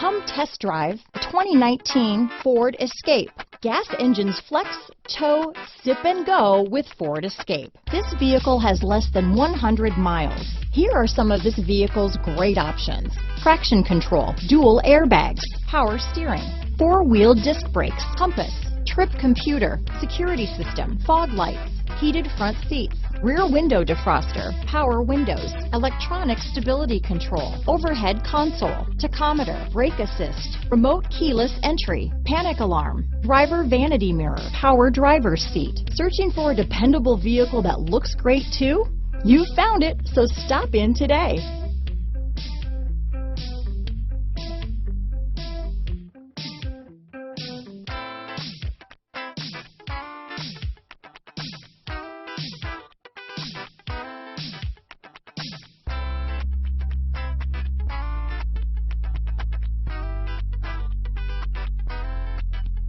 Come test drive the 2019 Ford Escape. Gas engines flex, tow, sip and go with Ford Escape. This vehicle has less than 100 miles. Here are some of this vehicle's great options: traction control, dual airbags, power steering, four-wheel disc brakes, compass, trip computer, security system, fog lights, heated front seats, rear window defroster, power windows, electronic stability control, overhead console, tachometer, brake assist, remote keyless entry, panic alarm, driver vanity mirror, power driver's seat. Searching for a dependable vehicle that looks great too? You found it, so stop in today.